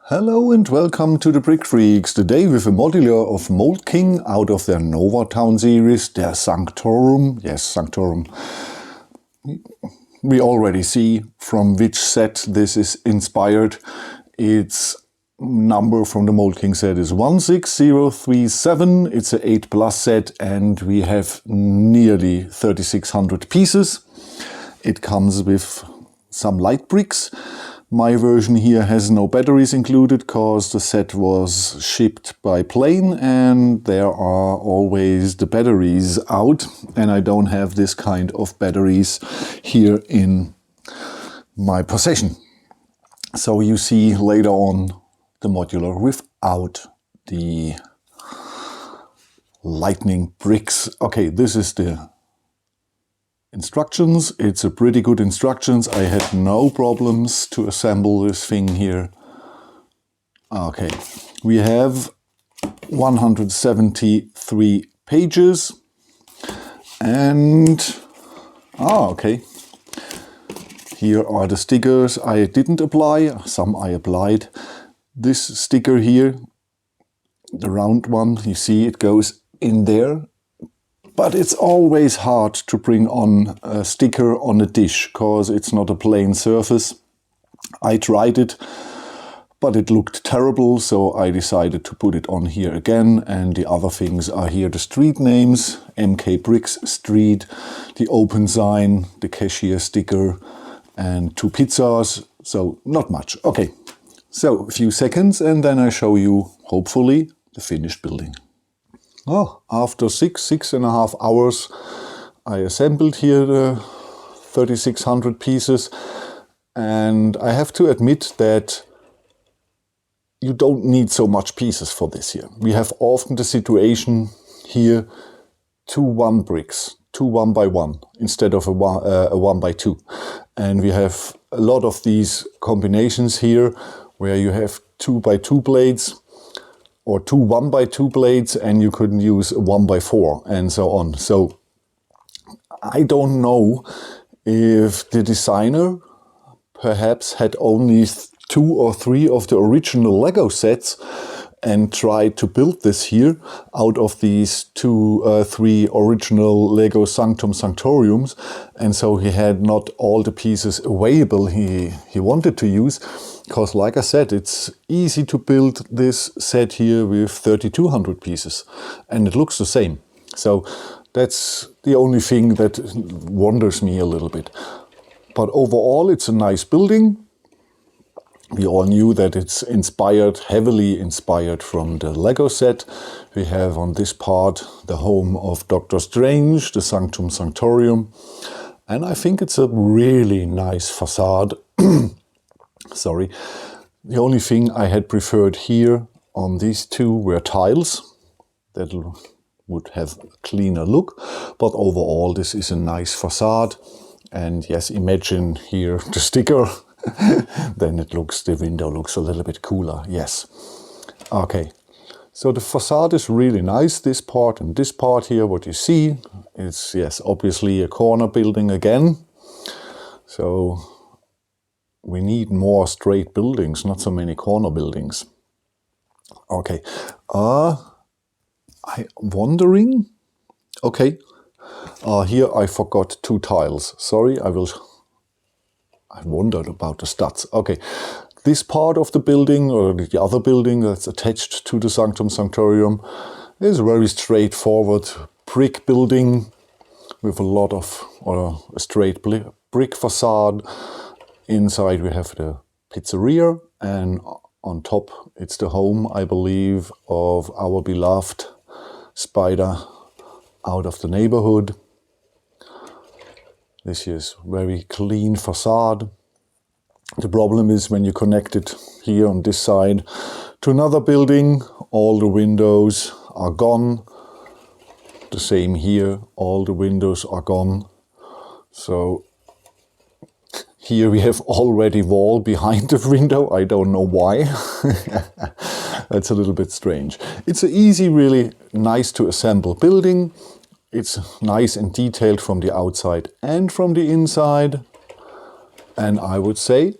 Hello and welcome to the Brickfreaks, today with a modular of Mould King out of their Nova Town series, their Sanctorium. Yes, Sanctorium. We already see from which set this is inspired. Its number from the Mould King set is 16037. It's an 8+ set and we have nearly 3600 pieces. It comes with some light bricks. My version here has no batteries included because the set was shipped by plane and there are always the batteries out and I don't have this kind of batteries here in my possession. So you see later on the modular without the lightning bricks. Okay, this is the instructions. It's a pretty good instructions. I had no problems to assemble this thing here. Okay, we have 173 pages and okay. Here are the stickers I didn't apply, some I applied. This sticker here, the round one, you see it goes in there. But it's always hard to bring on a sticker on a dish, because it's not a plain surface. I tried it, but it looked terrible, so I decided to put it on here again. And the other things are here, the street names, MK Bricks Street, the open sign, the cashier sticker, and 2 pizzas, so not much. Okay, so a few seconds and then I show you, hopefully, the finished building. Oh, after 6.5 hours, I assembled here the 3600 pieces, and I have to admit that you don't need so much pieces for this here. We have often the situation here, 2 1 bricks, 2 1 by 1 instead of a 1 by 2. And we have a lot of these combinations here where you have 2 by 2 blades, or 2 1 by 2 blades, and you couldn't use a 1 by 4 and so on. So I don't know if the designer perhaps had only 2 or 3 of the original Lego sets and tried to build this here out of these 3 original Lego Sanctum Sanctoriums, and so he had not all the pieces available he wanted to use. Because like I said, it's easy to build this set here with 3200 pieces and it looks the same. So that's the only thing that wonders me a little bit. But overall it's a nice building. We all knew that it's inspired, heavily inspired from the Lego set. We have on this part the home of Doctor Strange, the Sanctum Sanctorium. And I think it's a really nice facade. Sorry, the only thing I had preferred here on these 2 were tiles. That would have a cleaner look, but overall this is a nice facade. And yes, imagine here the sticker, then the window looks a little bit cooler, yes. Okay, so the facade is really nice, this part and this part here, what you see, is yes, obviously a corner building again. So we need more straight buildings, not so many corner buildings. Okay, I'm wondering, okay, here I forgot 2 tiles. Sorry, I wondered about the studs. Okay, this part of the building, or the other building that's attached to the Sanctum Sanctorium, is a very straightforward brick building with a lot of, or a straight brick facade. Inside we have the pizzeria, and on top it's the home, I believe, of our beloved spider out of the neighborhood. This is very clean facade. The problem is when you connect it here on this side to another building, all the windows are gone. The same here, all the windows are gone. So here we have already wall behind the window. I don't know why. That's a little bit strange. It's an easy, really nice to assemble building. It's nice and detailed from the outside and from the inside. And I would say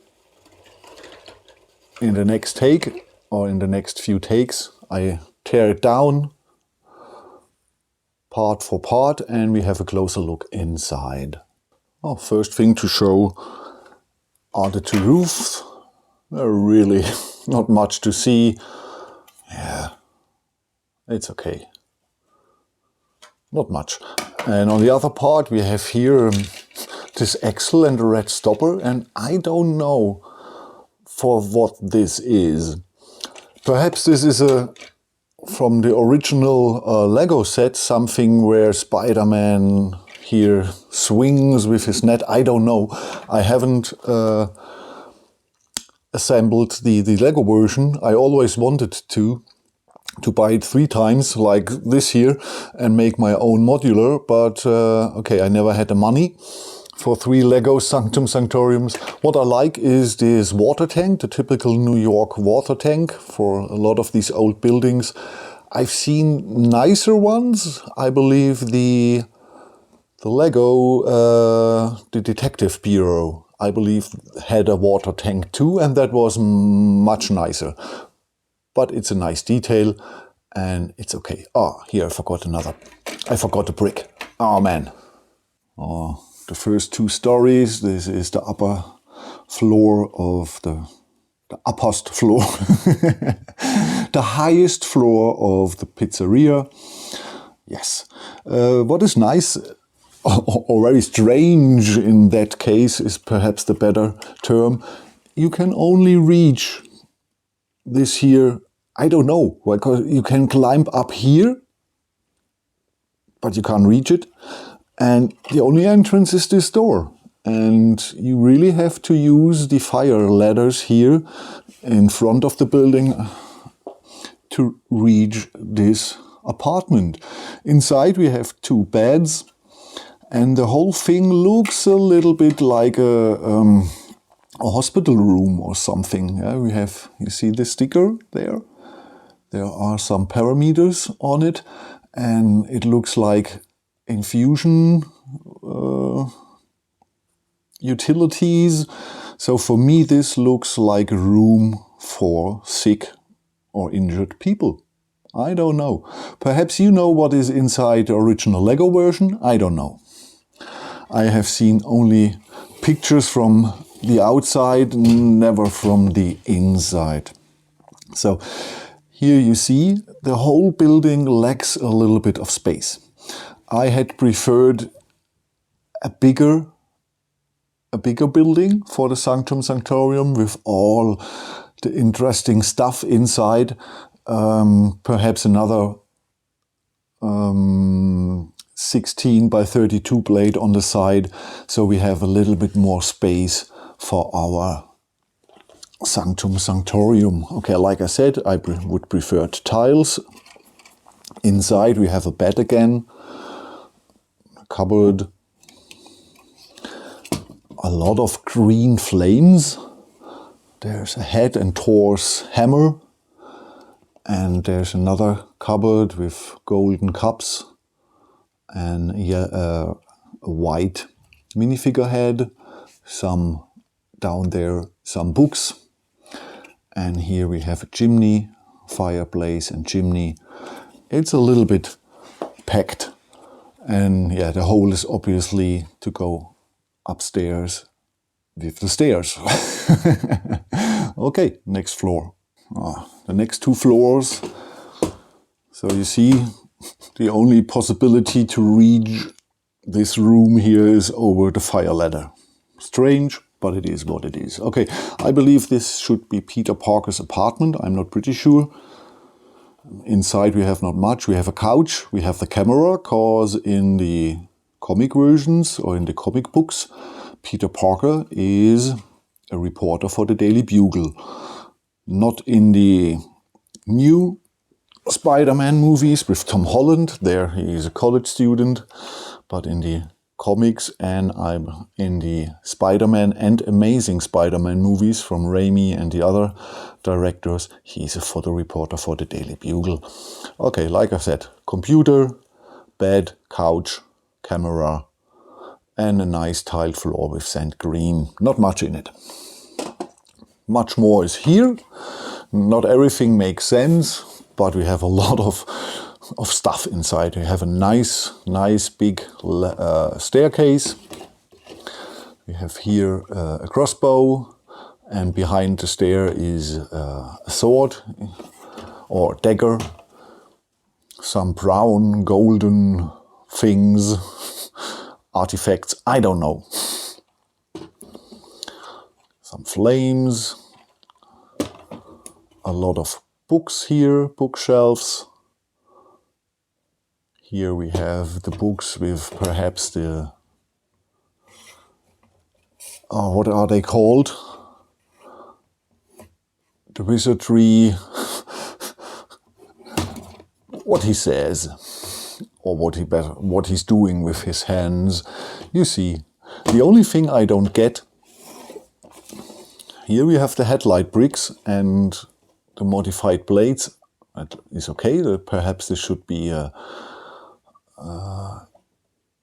in the next take or in the next few takes, I tear it down part for part and we have a closer look inside. Oh, first thing to show are the two roofs. They're really not much to see. Yeah, it's okay. Not much. And on the other part we have here this axle and a red stopper, and I don't know for what this is. Perhaps this is from the original Lego set, something where Spider-Man here swings with his net. I don't know. I haven't assembled the Lego version. I always wanted to buy it 3 times like this here and make my own modular, but okay, I never had the money for 3 Lego Sanctum Sanctoriums. What I like is this water tank, the typical New York water tank for a lot of these old buildings. I've seen nicer ones. I believe the Lego, the Detective Bureau, I believe had a water tank too, and that was much nicer. But it's a nice detail and it's okay. Oh, here I forgot a brick. Oh man. Oh, the first 2 stories. This is the upper floor of the uppermost floor. The highest floor of the pizzeria. Yes. What is nice or very strange in that case is perhaps the better term. You can only reach this here, I don't know, because you can climb up here, but you can't reach it. And the only entrance is this door. And you really have to use the fire ladders here in front of the building to reach this apartment. Inside we have 2 beds, and the whole thing looks a little bit like a hospital room or something. Yeah, we have, you see the sticker there? There are some parameters on it, and it looks like infusion utilities. So for me this looks like a room for sick or injured people. I don't know. Perhaps you know what is inside the original Lego version? I don't know. I have seen only pictures from the outside, never from the inside. So here you see the whole building lacks a little bit of space. I had preferred a bigger building for the Sanctum Sanctorium with all the interesting stuff inside. Perhaps another 16 by 32 blade on the side, so we have a little bit more space for our Sanctum Sanctorium. Okay, like I said, I would prefer tiles. Inside we have a bed again, a cupboard, a lot of green flames. There's a head and torso hammer, and there's another cupboard with golden cups and a white minifigure head, some down there, some books, and here we have a chimney, fireplace and chimney. It's a little bit packed, and yeah, the whole is obviously to go upstairs with the stairs. Okay, next floor. The next 2 floors. So you see, the only possibility to reach this room here is over the fire ladder. Strange, but it is what it is. Okay, I believe this should be Peter Parker's apartment. I'm not pretty sure. Inside we have not much. We have a couch, we have the camera, cause in the comic versions or in the comic books, Peter Parker is a reporter for the Daily Bugle. Not in the new Spider-Man movies with Tom Holland. There he is a college student, but in the comics and I'm in the Spider-Man and Amazing Spider-Man movies from Raimi and the other directors, he's a photo reporter for the Daily Bugle. Okay, like I said, computer, bed, couch, camera, and a nice tiled floor with sand green. Not much in it. Much more is here. Not everything makes sense, but we have a lot of stuff inside. We have a nice big staircase. We have here a crossbow, and behind the stair is a sword or dagger. Some brown, golden things, artifacts, I don't know. Some flames, a lot of books here, bookshelves. Here we have the books with perhaps the, what are they called? The wizardry, what he says, or what he's doing with his hands. You see, the only thing I don't get, here we have the headlight bricks and the modified blades. That is okay, perhaps this should be the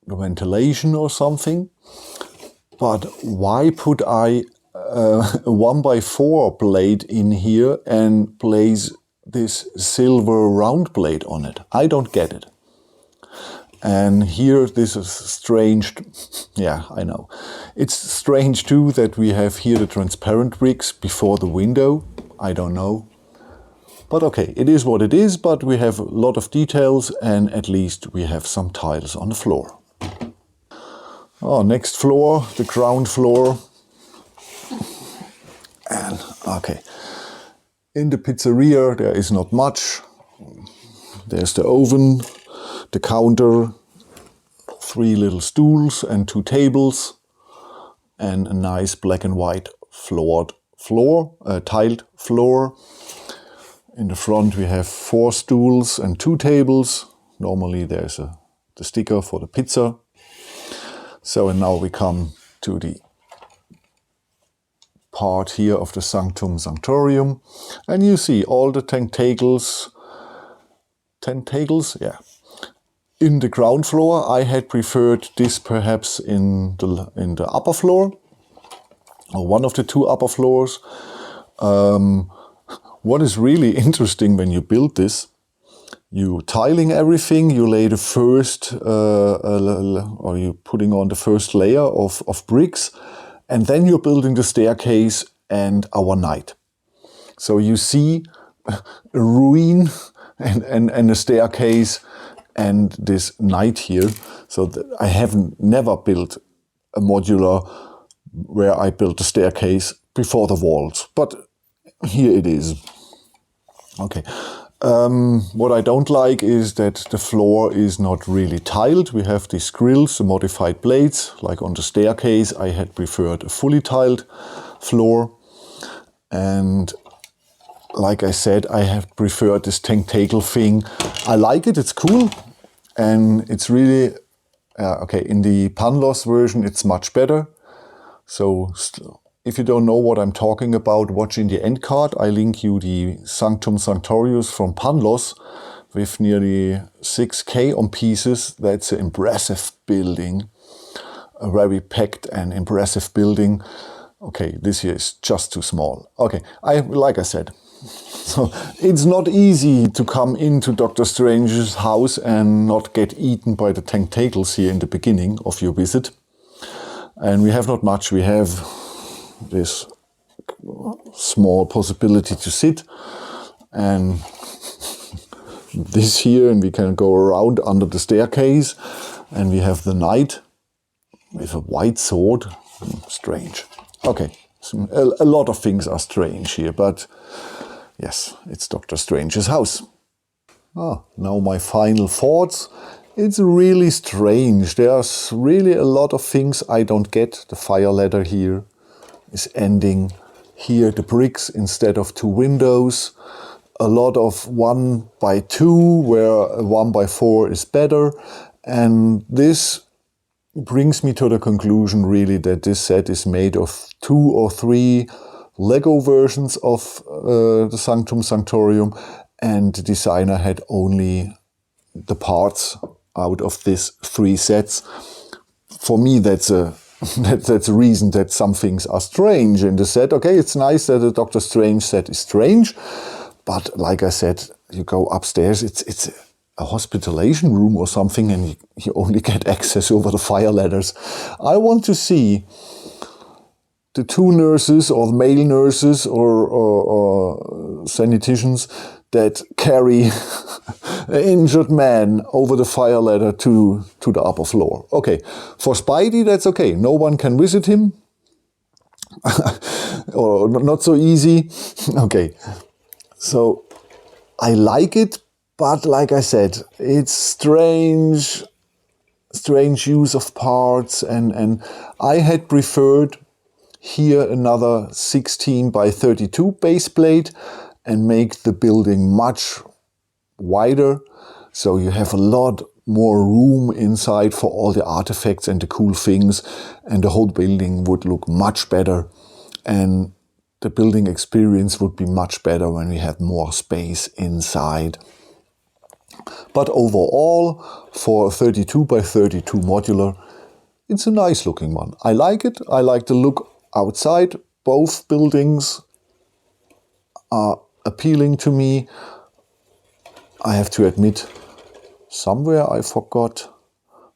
ventilation or something. But why put I a 1x4 blade in here and place this silver round blade on it? I don't get it. And here this is strange. Yeah, I know. It's strange too that we have here the transparent bricks before the window. I don't know. But okay, it is what it is, but we have a lot of details and at least we have some tiles on the floor. Oh, next floor, the ground floor. And okay, in the pizzeria there is not much. There's the oven, the counter, 3 little stools and 2 tables, and a nice black and white tiled floor. In the front we have 4 stools and 2 tables. Normally there's the sticker for the pizza. So and now we come to the part here of the Sanctorium, and you see all the tentacles, yeah. In the ground floor, I had preferred this perhaps in the upper floor, or one of the 2 upper floors. What is really interesting when you build this, you tiling everything, you lay the first, or you're putting on the first layer of bricks, and then you're building the staircase and our knight. So you see a ruin and a staircase and this knight here. So I haven't never built a modular where I built the staircase before the walls, but here it is. Okay. What I don't like is that the floor is not really tiled. We have these grills, the modified blades, like on the staircase. I had preferred a fully tiled floor. And like I said, I have preferred this tentacle thing. I like it, it's cool. And it's really, okay, in the Panlos version, it's much better. So if you don't know what I'm talking about, watch in the end card. I link you the Sanctorium from Panlos with nearly 6K on pieces. That's an impressive building, a very packed and impressive building. Okay, this here is just too small. Okay, like I said, so it's not easy to come into Dr. Strange's house and not get eaten by the tentacles here in the beginning of your visit. And we have not much. We have this small possibility to sit and this here, and we can go around under the staircase, and we have the knight with a white sword. Strange. Okay, a lot of things are strange here, but yes, it's Dr. Strange's house. Now my final thoughts. It's really strange. There's really a lot of things I don't get. The fire ladder here is ending. Here the bricks instead of 2 windows. A lot of 1x2 where a 1x4 is better. And this brings me to the conclusion really that this set is made of 2 or 3 Lego versions of the Sanctorium, and the designer had only the parts out of these 3 sets. For me, that's a That's the reason that some things are strange in the set. Okay, it's nice that the Doctor Strange set is strange, but like I said, you go upstairs, it's a hospitalization room or something, and you only get access over the fire ladders. I want to see the two nurses or the male nurses or saniticians that carry an injured man over the fire ladder to the upper floor. Okay, for Spidey that's okay. No one can visit him. Or not so easy. Okay, so I like it, but like I said, it's strange use of parts, and I had preferred here another 16 by 32 base plate and make the building much wider, so you have a lot more room inside for all the artifacts and the cool things, and the whole building would look much better, and the building experience would be much better when we had more space inside. But overall, for a 32 by 32 modular, it's a nice looking one. I like it. I like the look outside. Both buildings are appealing to me. I have to admit, somewhere I forgot.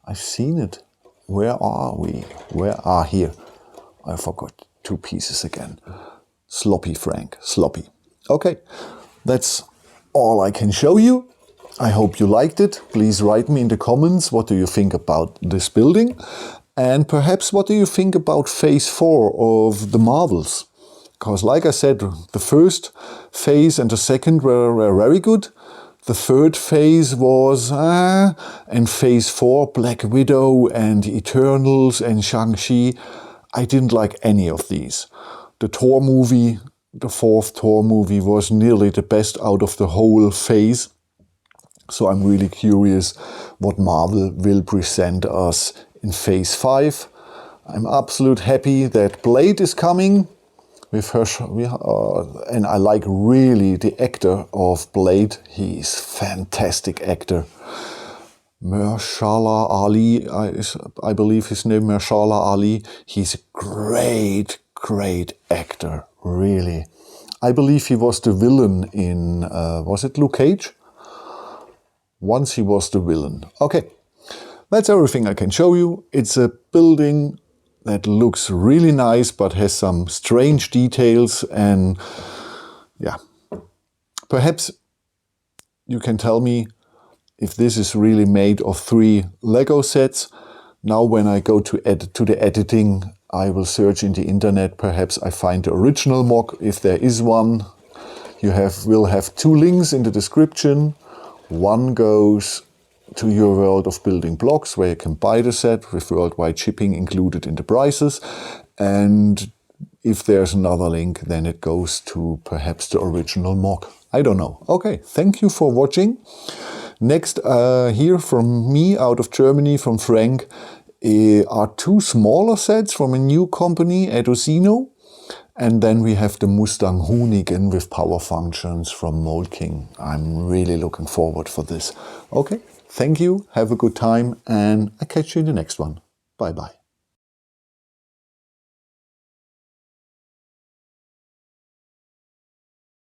I've seen it. Where are we? Where are here? I forgot two pieces again. Sloppy, Frank. Sloppy. Okay, that's all I can show you. I hope you liked it. Please write me in the comments what do you think about this building, and perhaps what do you think about phase 4 of the Marvels. Because like I said, the first phase and the second were very good. The third phase was and phase 4, Black Widow and Eternals and Shang-Chi, I didn't like any of these. The Thor movie, the fourth Thor movie, was nearly the best out of the whole phase. So I'm really curious what Marvel will present us in phase 5. I'm absolutely happy that Blade is coming with her, and I like really the actor of Blade. He's fantastic actor. Mahershala Ali, I believe his name, Mahershala Ali. He's a great actor, really. I believe he was the villain in, was it Luke Cage? Once he was the villain. Okay, that's everything I can show you. It's a building that looks really nice, but has some strange details, and yeah. Perhaps you can tell me if this is really made of 3 Lego sets. Now when I go to the editing, I will search in the internet. Perhaps I find the original mock, if there is one. You will have 2 links in the description. One goes to your World of Building Blocks, where you can buy the set with worldwide shipping included in the prices. And if there's another link, then it goes to perhaps the original mock. I don't know. Okay, thank you for watching. Next, here from me out of Germany, from Frank, are 2 smaller sets from a new company, Edosino. And then we have the Mustang Hoonigan with power functions from Mould King. I'm really looking forward for this. Okay, thank you, have a good time, and I catch you in the next one. Bye bye.